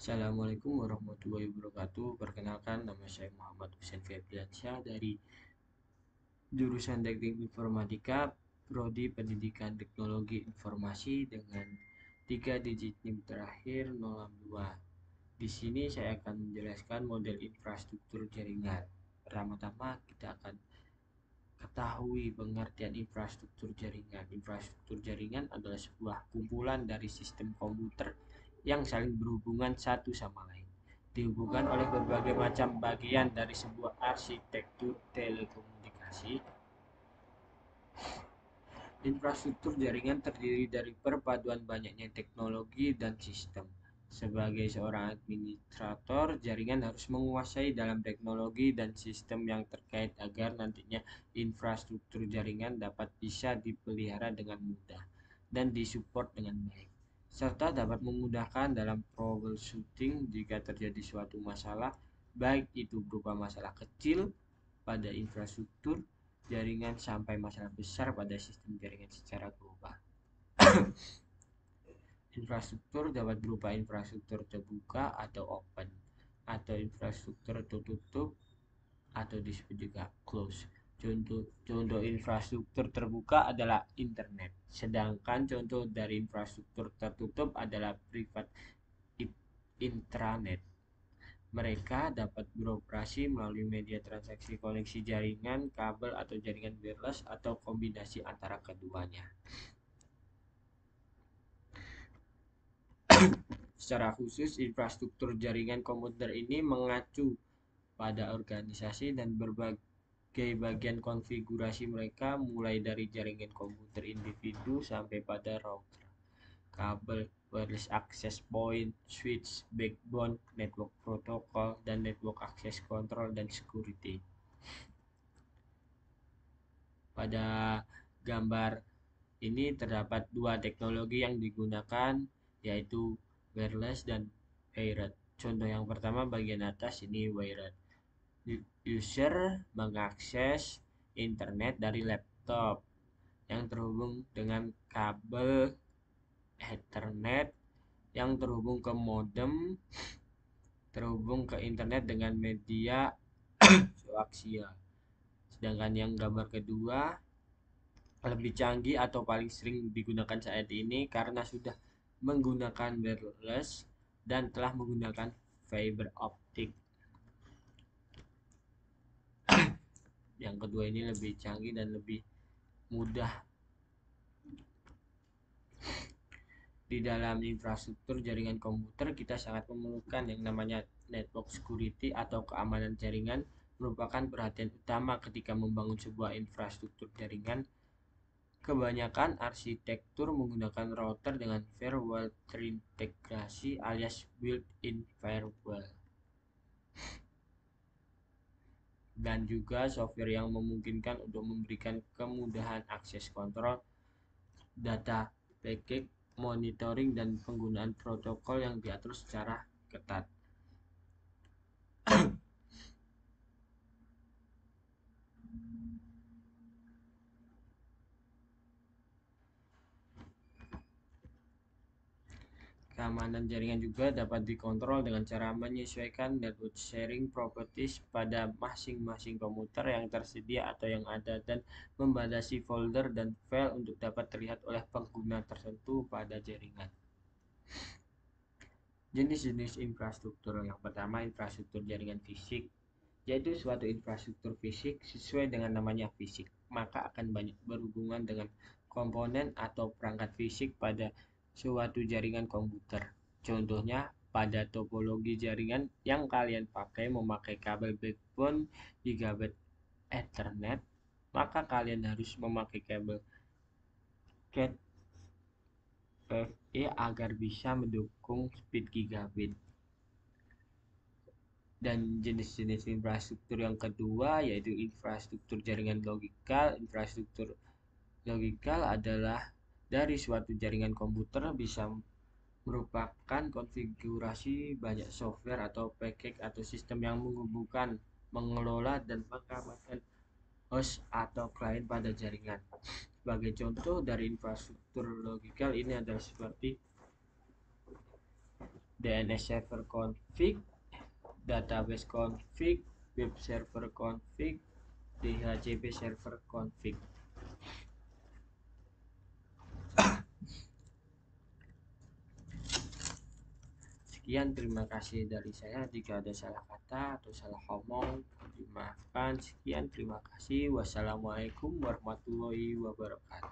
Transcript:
Assalamualaikum warahmatullahi wabarakatuh. Perkenalkan, nama saya Muhammad Husain Febriansyah dari jurusan Teknik Informatika, Prodi Pendidikan Teknologi Informasi dengan 3 digit NIM terakhir 062. Di sini saya akan menjelaskan model infrastruktur jaringan. Pertama-tama kita akan ketahui pengertian infrastruktur jaringan. Infrastruktur jaringan adalah sebuah kumpulan dari sistem komputer yang saling berhubungan satu sama lain, dihubungkan oleh berbagai macam bagian dari sebuah arsitektur telekomunikasi. Infrastruktur jaringan terdiri dari perpaduan banyaknya teknologi dan sistem. Sebagai seorang administrator, jaringan harus menguasai dalam teknologi dan sistem yang terkait agar nantinya infrastruktur jaringan dapat bisa dipelihara dengan mudah dan disupport dengan baik, serta dapat memudahkan dalam troubleshooting jika terjadi suatu masalah, baik itu berupa masalah kecil pada infrastruktur jaringan sampai masalah besar pada sistem jaringan secara global. Infrastruktur dapat berupa infrastruktur terbuka atau open, atau infrastruktur tertutup atau disebut juga close. Contoh infrastruktur terbuka adalah internet, sedangkan contoh dari infrastruktur tertutup adalah private intranet. Mereka dapat beroperasi melalui media transaksi koneksi jaringan, kabel atau jaringan wireless atau kombinasi antara keduanya. Secara khusus, infrastruktur jaringan komputer ini mengacu pada organisasi dan berbagai bagian konfigurasi mereka, mulai dari jaringan komputer individu sampai pada router, kabel, wireless access point, switch, backbone, network protocol, dan network access control dan security. Pada gambar ini terdapat dua teknologi yang digunakan, yaitu wireless dan wired. Contoh yang pertama bagian atas ini wired. User mengakses internet dari laptop yang terhubung dengan kabel Ethernet yang terhubung ke modem, terhubung ke internet dengan media koaksial. Sedangkan yang gambar kedua lebih canggih atau paling sering digunakan saat ini karena sudah menggunakan wireless dan telah menggunakan fiber optik. Yang kedua ini lebih canggih dan lebih mudah. Di dalam infrastruktur jaringan komputer kita sangat memerlukan yang namanya network security atau keamanan jaringan, merupakan perhatian utama ketika membangun sebuah infrastruktur jaringan. Kebanyakan arsitektur menggunakan router dengan firewall terintegrasi alias built-in firewall, dan juga software yang memungkinkan untuk memberikan kemudahan akses kontrol, data packet, monitoring, dan penggunaan protokol yang diatur secara ketat. Keamanan jaringan juga dapat dikontrol dengan cara menyesuaikan network sharing properties pada masing-masing komputer yang tersedia atau yang ada, dan membatasi folder dan file untuk dapat terlihat oleh pengguna tertentu pada jaringan. Jenis-jenis infrastruktur. Yang pertama, infrastruktur jaringan fisik, yaitu suatu infrastruktur fisik sesuai dengan namanya fisik, maka akan banyak berhubungan dengan komponen atau perangkat fisik pada suatu jaringan komputer. Contohnya, pada topologi jaringan yang kalian pakai memakai kabel backbone gigabit Ethernet, maka kalian harus memakai kabel Cat 5e agar bisa mendukung speed gigabit. Dan jenis-jenis infrastruktur yang kedua yaitu infrastruktur jaringan logikal. Infrastruktur logikal adalah dari suatu jaringan komputer bisa merupakan konfigurasi banyak software atau paket atau sistem yang menghubungkan, mengelola, dan mengamankan host atau klien pada jaringan. Sebagai contoh dari infrastruktur logikal ini adalah seperti DNS server config, database config, web server config, DHCP server config. Sekian, terima kasih dari saya. Jika ada salah kata atau salah ngomong, dimaafkan. Sekian, terima kasih. Wassalamualaikum warahmatullahi wabarakatuh.